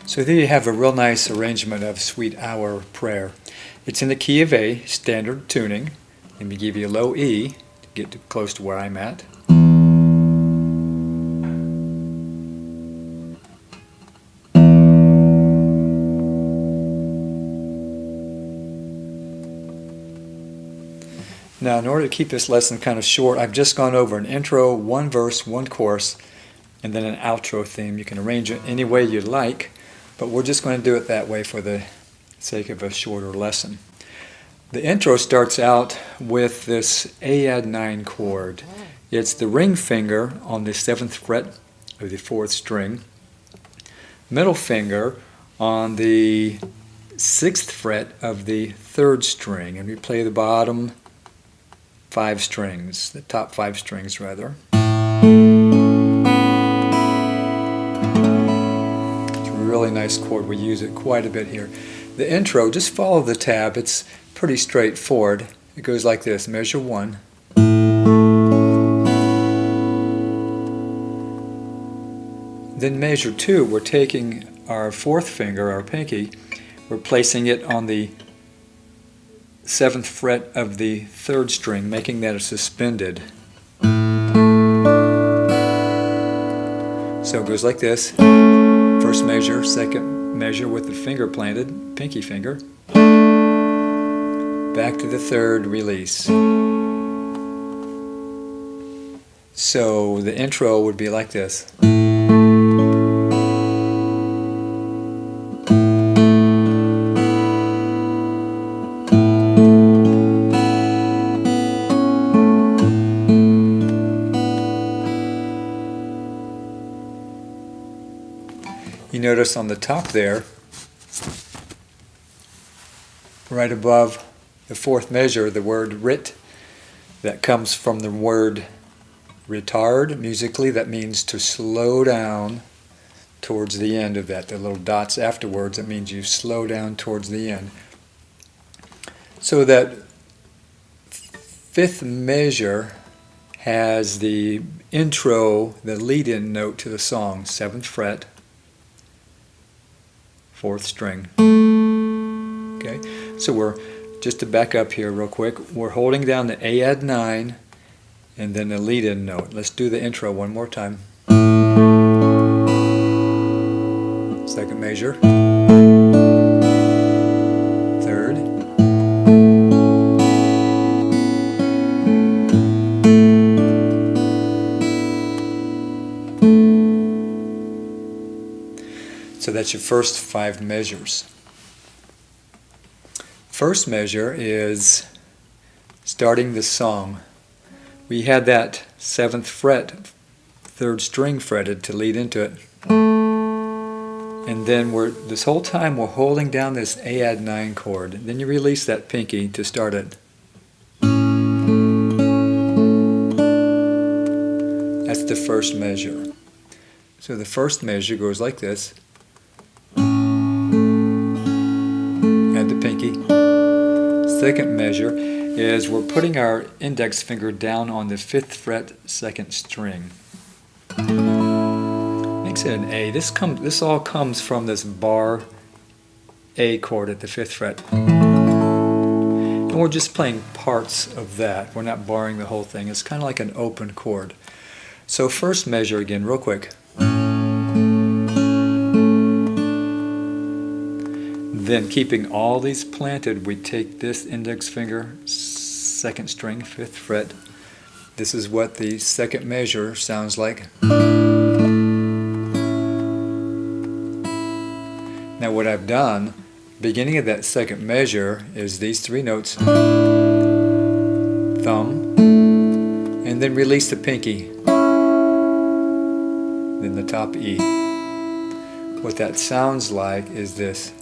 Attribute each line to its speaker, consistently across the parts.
Speaker 1: So there you have a real nice arrangement of Sweet Hour Prayer. It's in the key of A, standard tuning. Let me give you a low E to get close to where I'm at. Now, in order to keep this lesson kind of short, I've just gone over an intro, one verse, one chorus, and then an outro theme. You can arrange it any way you like, but we're just going to do it that way for the sake of a shorter lesson. The intro starts out with this A add 9 chord. It's the ring finger on the 7th fret of the 4th string, middle finger on the 6th fret of the 3rd string, and we play the bottom 5 strings, the top 5 strings rather. It's a really nice chord. We use it quite a bit here. The intro, just follow the tab. It's pretty straightforward. It goes like this: measure 1, then measure 2. We're taking our 4th finger, our pinky, we're placing it on the 7th fret of the 3rd string, making that a suspended. So it goes like this: first measure, second measure with the finger planted, pinky finger, back to the 3rd, release. So the intro would be like this. You notice on the top there, right above the 4th measure, the word rit, that comes from the word retard musically. That means to slow down towards the end of that. The little dots afterwards, that means you slow down towards the end. So that 5th measure has the intro, the lead-in note to the song, 7th fret, 4th string. Okay, so we're, just to back up here real quick, we're holding down the A add 9 and then the lead-in note. Let's do the intro one more time. 2nd measure, 3rd, so that's your first 5 measures. First measure is starting the song. We had that 7th fret, 3rd string fretted to lead into it. And then this whole time we're holding down this A add 9 chord. Then you release that pinky to start it. That's the first measure. So the first measure goes like this. Add the pinky. Second measure is we're putting our index finger down on the 5th fret, 2nd string. Makes it an A. This all comes from this bar A chord at the 5th fret. And we're just playing parts of that. We're not barring the whole thing. It's kind of like an open chord. So first measure again, real quick. Then, keeping all these planted, we take this index finger, 2nd string, 5th fret, This is what the second measure sounds like. Now what I've done, beginning of that second measure is these three notes, thumb, and then release the pinky, then the top E. What that sounds like is this.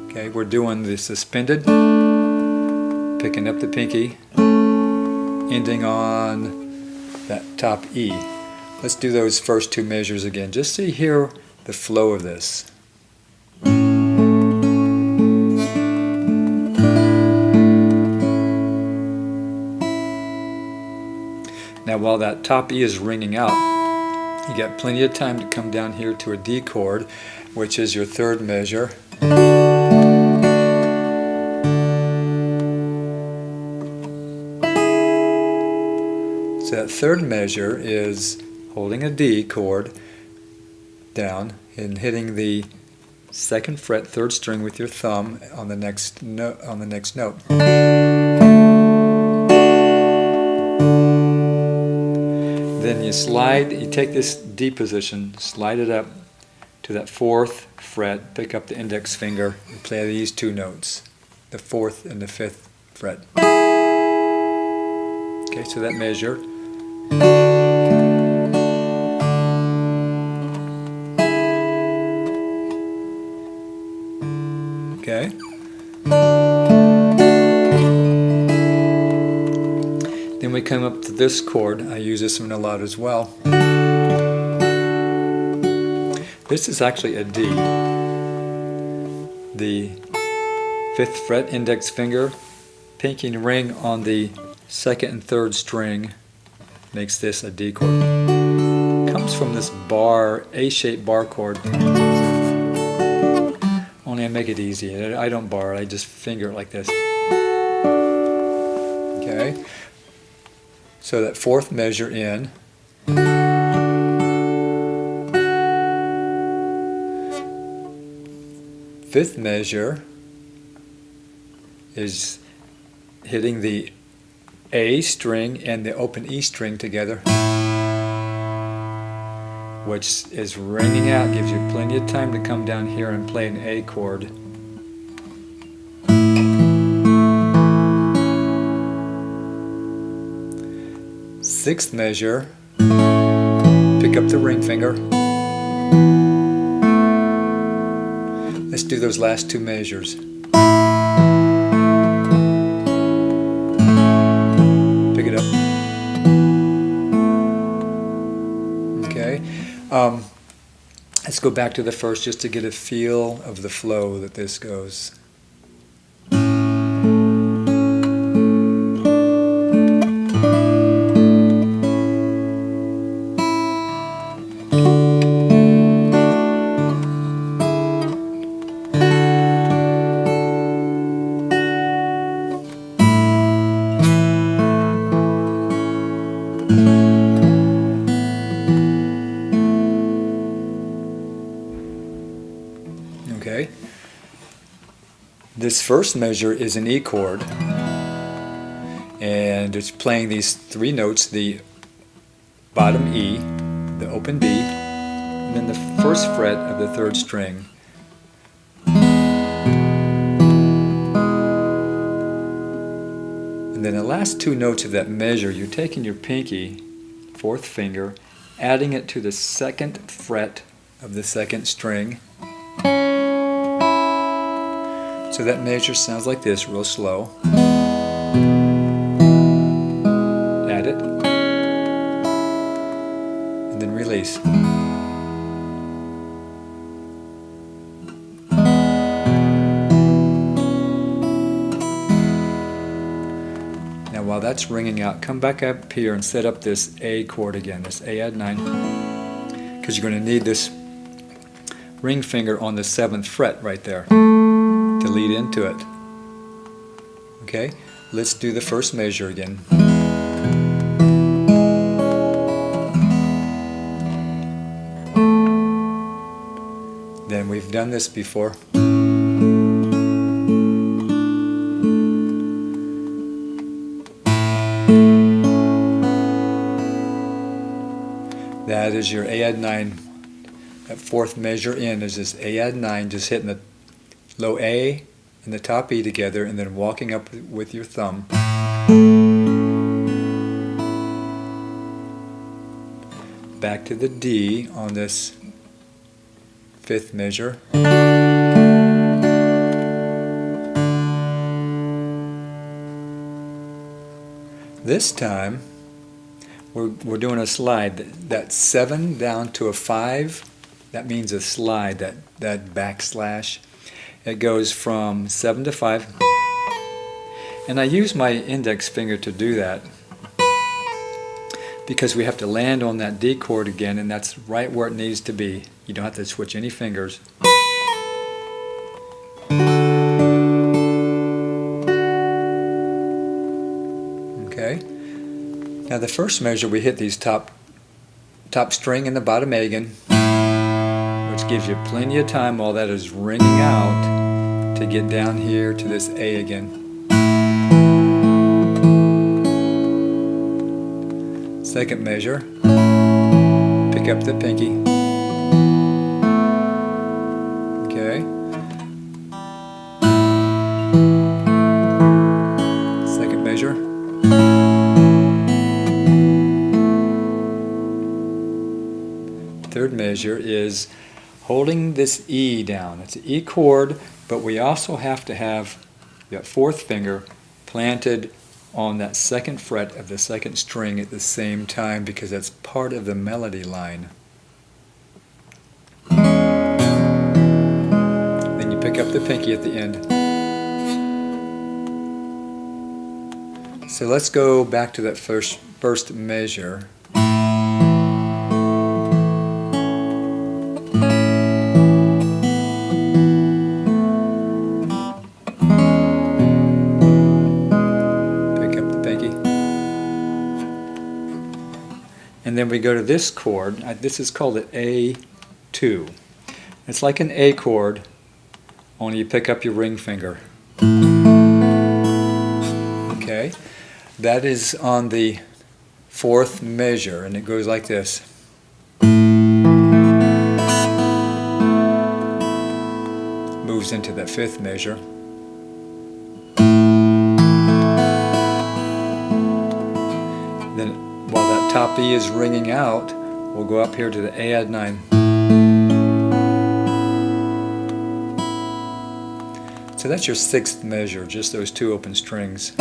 Speaker 1: Okay, we're doing the suspended, picking up the pinky, ending on that top E. Let's do those first two measures again, just so you hear the flow of this. Now while that top E is ringing out, you got plenty of time to come down here to a D chord, which is your third measure. So that third measure is holding a D chord down and hitting the second fret, third string with your thumb on the next note. Then you slide, you take this D position, slide it up to that fourth fret, pick up the index finger and play these two notes, the fourth and the fifth fret. Okay, so that measure. Okay. Then we come up to this chord. I use this one a lot as well. This is actually a D. The fifth fret, index finger, pinky and ring on the second and third string makes this a D chord. Comes from this bar, A-shaped bar chord. Only I make it easy. I don't bar it, I just finger it like this. Okay. So that fourth measure in. Fifth measure is hitting the A string and the open E string together, which is ringing out, gives you plenty of time to come down here and play an A chord. Sixth measure, pick up the ring finger. Let's do those last two measures. Pick it up. Okay. Let's go back to the first just to get a feel of the flow that this goes. Okay. This first measure is an E chord, and it's playing these three notes, the bottom E, the open B, and then the first fret of the third string. And then the last two notes of that measure, you're taking your pinky, fourth finger, adding it to the second fret of the second string. So that measure sounds like this, real slow. Add it. And then release. Now while that's ringing out, come back up here and set up this A chord again, this A add 9. Because you're going to need this ring finger on the 7th fret right there to lead into it. Okay, let's do the first measure again. Then and we've done this before. That is your A add 9. That fourth measure in is this A add 9, just hitting the low A and the top E together and then walking up with your thumb. Back to the D on this fifth measure. This time we're doing a slide. That 7 down to a 5, that means a slide, that backslash. It goes from 7 to 5. And I use my index finger to do that because we have to land on that D chord again, and that's right where it needs to be. You don't have to switch any fingers. Okay. Now the first measure, we hit these top string and the bottom A again, which gives you plenty of time while that is ringing out to get down here to this A again. Second measure, pick up the pinky. Okay. Second measure. Third measure is holding this E down. It's an E chord, but we also have to have that fourth finger planted on that second fret of the second string at the same time because that's part of the melody line. Then you pick up the pinky at the end. So let's go back to that first measure. And then we go to this chord. This is called an A2. It's like an A chord, only you pick up your ring finger. Okay, that is on the fourth measure, and it goes like this. Moves into that fifth measure. Then while that top E is ringing out, we'll go up here to the A add 9. So that's your sixth measure, just those two open strings.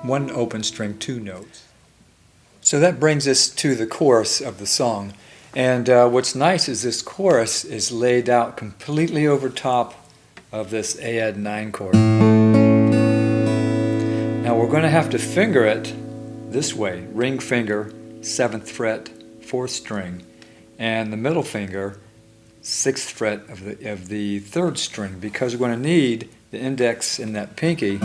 Speaker 1: One open string, 2 notes. So that brings us to the chorus of the song. And what's nice is this chorus is laid out completely over top of this A add 9 chord. Now we're going to have to finger it this way, ring finger, 7th fret, 4th string, and the middle finger, 6th fret of the 3rd string, because we're going to need the index and that pinky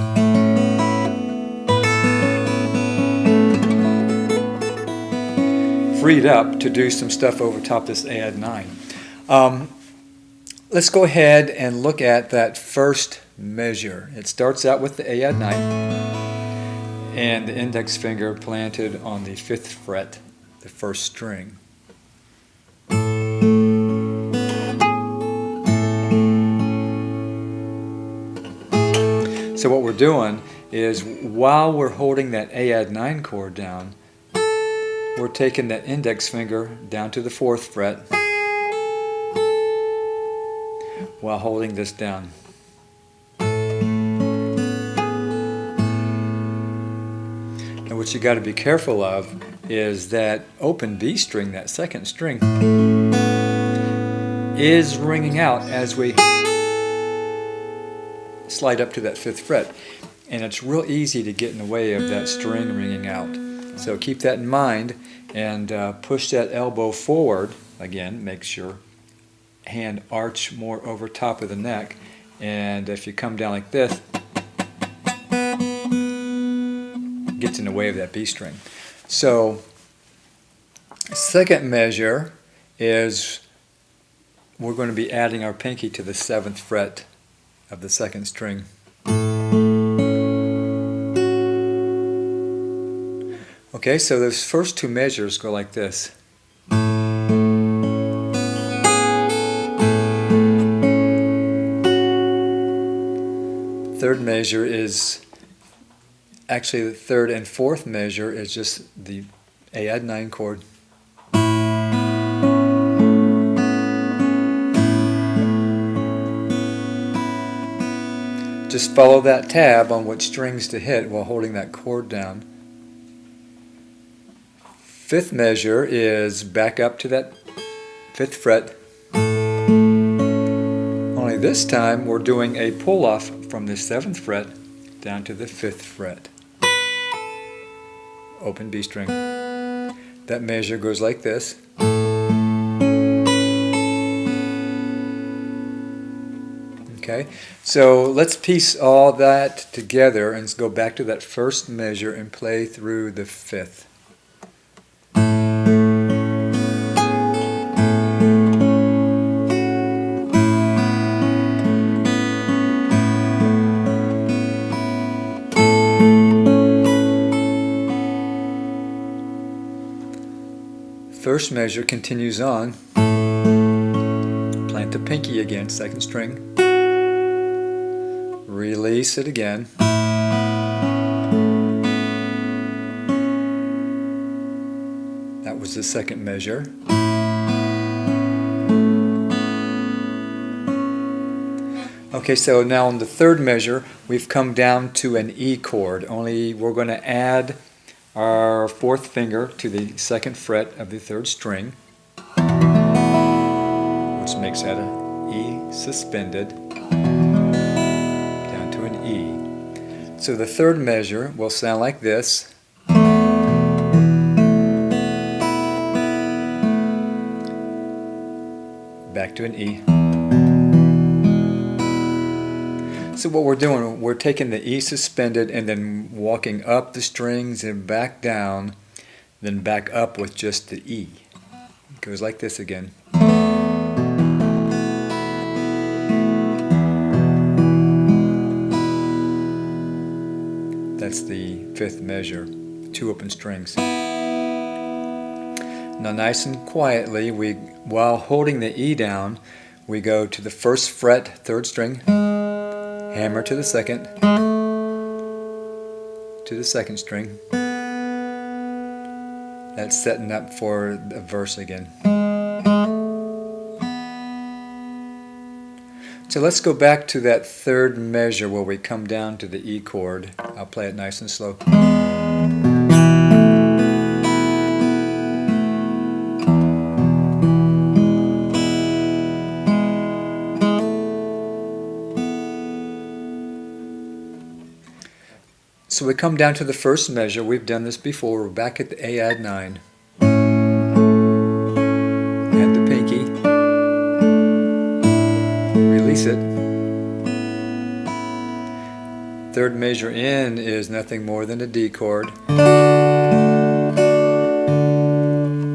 Speaker 1: freed up to do some stuff over top this A add 9. Let's go ahead and look at that first measure. It starts out with the A add 9 and the index finger planted on the 5th fret, the 1st string. So what we're doing is, while we're holding that A add 9 chord down, we're taking that index finger down to the 4th fret while holding this down. And what you got to be careful of is that open B string, that 2nd string, is ringing out as we slide up to that 5th fret. And it's real easy to get in the way of that string ringing out. So keep that in mind and push that elbow forward. Again, makes your hand arch more over top of the neck. And if you come down like this, it gets in the way of that B string. So second measure is we're going to be adding our pinky to the 7th fret of the 2nd string. Okay, so those first 2 measures go like this. Third measure is actually the 3rd and 4th measure is just the A add 9 chord. Just follow that tab on what strings to hit while holding that chord down. 5th measure is back up to that 5th fret. Only this time we're doing a pull off from the 7th fret down to the 5th fret. Open B string. That measure goes like this. Okay, so let's piece all that together and go back to that first measure and play through the 5th. First measure continues on. Plant the pinky again, 2nd string. Release it again. That was the 2nd measure. Okay, so now on the 3rd measure, we've come down to an E chord, only we're going to add our 4th finger to the 2nd fret of the 3rd string, which makes that an E suspended. So the 3rd measure will sound like this. Back to an E. So what we're doing, we're taking the E suspended and then walking up the strings and back down, then back up with just the E. It goes like this again. That's the 5th measure, 2 open strings. Now nice and quietly, while holding the E down, we go to the 1st fret, 3rd string, hammer to the 2nd, to the 2nd string. That's setting up for the verse again. So let's go back to that 3rd measure where we come down to the E chord. I'll play it nice and slow. So we come down to the 1st measure. We've done this before. We're back at the A add 9. Add the pinky. Release it. 3rd measure in is nothing more than a D chord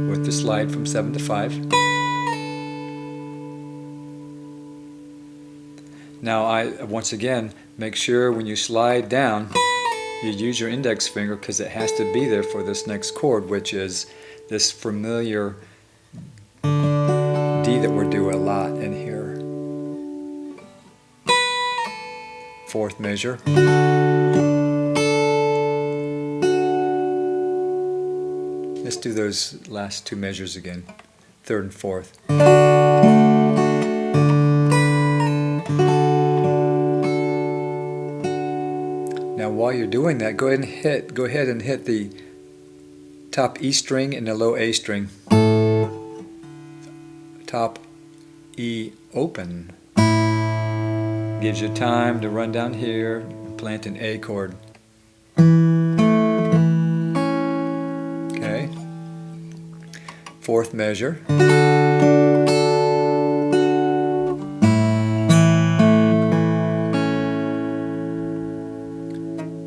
Speaker 1: with the slide from 7 to 5. Now once again, make sure when you slide down you use your index finger because it has to be there for this next chord, which is this familiar D that we're doing a lot in here. 4th measure. Let's do those last 2 measures again, 3rd and 4th. Now while you're doing that, go ahead and hit the top E string and the low A string. Top E open. Gives you time to run down here and plant an A chord. Okay. 4th measure.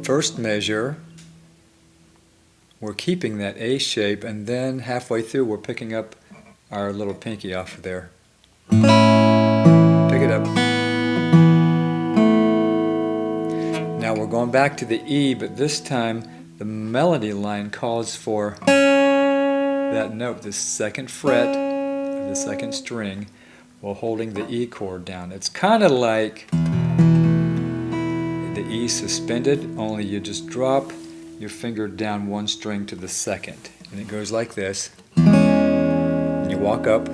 Speaker 1: 1st measure, we're keeping that A shape, and then halfway through we're picking up our little pinky off of there. going back to the E, but this time the melody line calls for that note, the second fret of the second string, while holding the E chord down. It's kind of like the E suspended, only you just drop your finger down one string to the second. And it goes like this. And you walk up,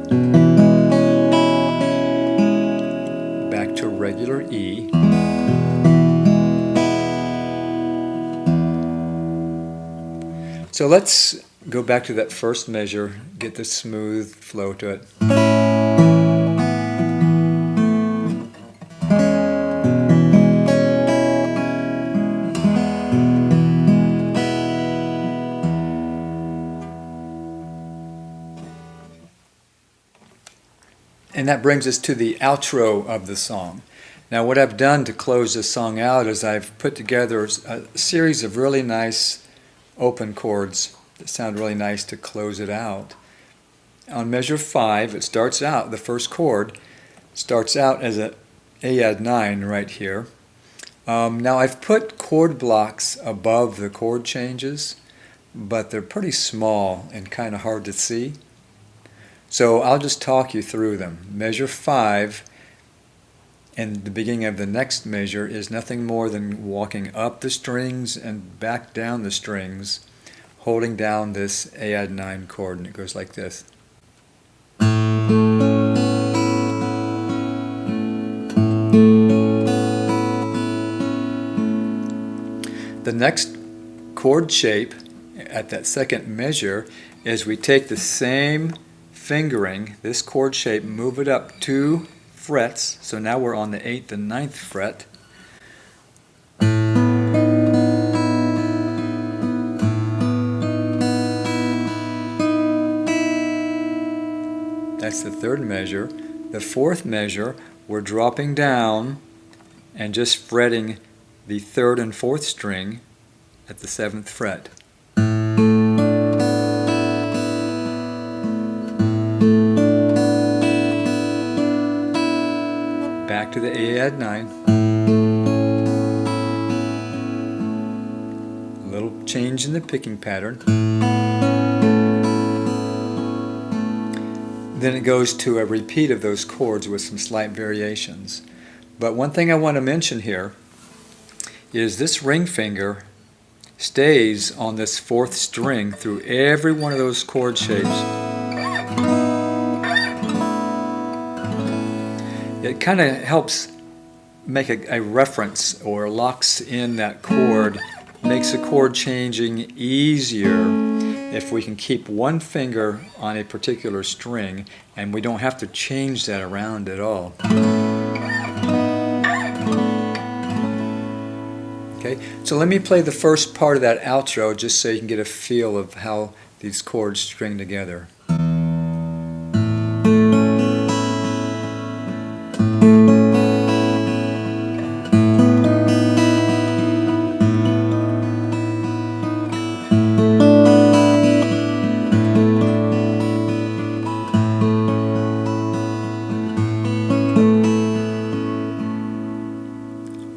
Speaker 1: back to regular E. So let's go back to that first measure, get the smooth flow to it. And that brings us to the outro of the song. Now what I've done to close this song out is I've put together a series of really nice open chords that sound really nice to close it out. On measure 5, it starts out, the first chord starts out as an A add 9 right here. Now I've put chord blocks above the chord changes, but they're pretty small and kind of hard to see. So I'll just talk you through them. Measure 5 and the beginning of the next measure is nothing more than walking up the strings and back down the strings, holding down this A add 9 chord, and it goes like this. The next chord shape at that second measure is we take the same fingering, this chord shape, move it up 2 frets, so now we're on the 8th and 9th fret. That's the third measure. The fourth measure, we're dropping down and just fretting the 3rd and 4th string at the 7th fret. Back to the A add 9. A little change in the picking pattern. Then it goes to a repeat of those chords with some slight variations. But one thing I want to mention here is this ring finger stays on this 4th string through every one of those chord shapes. It kind of helps make a reference or locks in that chord, makes the chord changing easier if we can keep one finger on a particular string and we don't have to change that around at all. Okay, so let me play the first part of that outro just so you can get a feel of how these chords string together.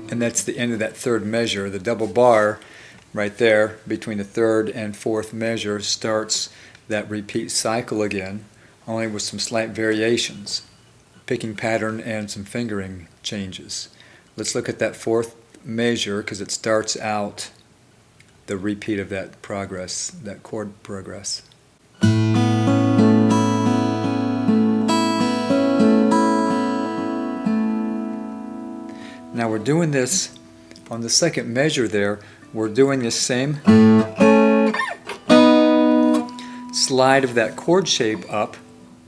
Speaker 1: And that's the end of that third measure. The double bar right there between the third and fourth measure starts that repeat cycle again, only with some slight variations, picking pattern and some fingering changes. Let's look at that fourth measure because it starts out the repeat of that progress, that chord progress. Now we're doing this on the second measure there. We're doing this same slide of that chord shape up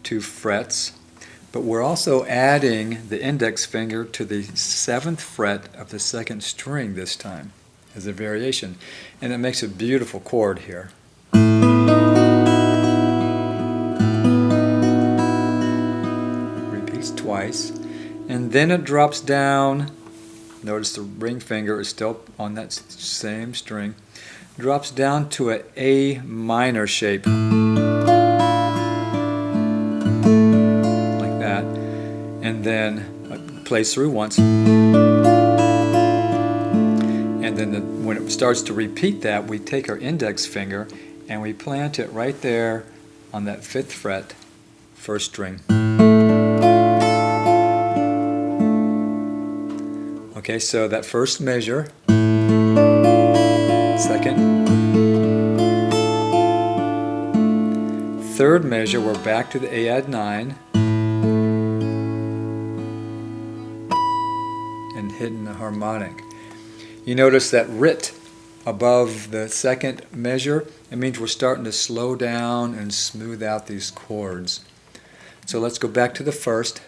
Speaker 1: 2 frets, but we're also adding the index finger to the 7th fret of the 2nd string this time as a variation, and it makes a beautiful chord here. Repeats twice, and then it drops down. Notice the ring finger is still on that same string. Drops down to an A minor shape. Like that. And then plays through once. And And then when it starts to repeat that, we take our index finger and we plant it right there on that 5th fret, 1st string. Okay, so that first measure, 2nd, 3rd measure, we're back to the A add 9 and hitting the harmonic. You notice that writ above the 2nd measure, it means we're starting to slow down and smooth out these chords. So let's go back to the 1st.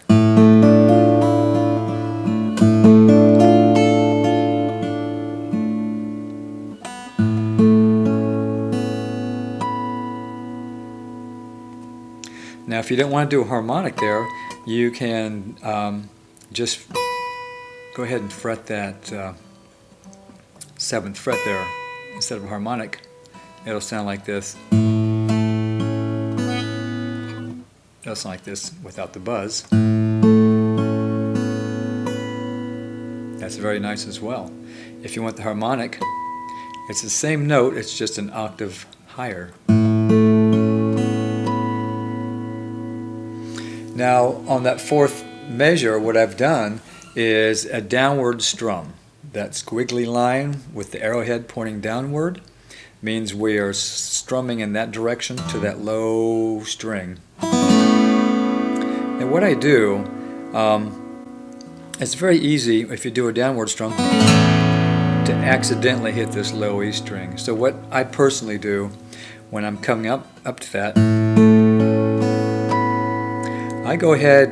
Speaker 1: Now if you don't want to do a harmonic there, you can just go ahead and fret that 7th fret there instead of a harmonic. It'll sound like this. It'll sound like this without the buzz. That's very nice as well. If you want the harmonic, it's the same note, it's just an octave higher. Now on that 4th measure, what I've done is a downward strum. That squiggly line with the arrowhead pointing downward means we are strumming in that direction to that low string. And what I do, it's very easy if you do a downward strum to accidentally hit this low E string. So what I personally do when I'm coming up to that, I go ahead,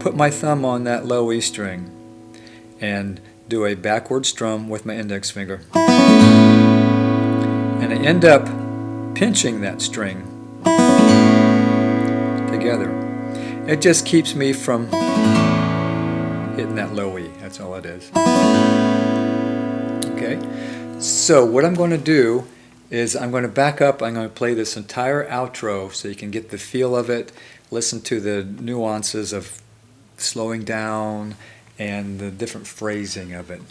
Speaker 1: put my thumb on that low E string and do a backward strum with my index finger. And I end up pinching that string together. It just keeps me from hitting that low E. That's all it is. Okay, so what I'm going to do is I'm going to back up. I'm going to play this entire outro so you can get the feel of it, listen to the nuances of slowing down and the different phrasing of it.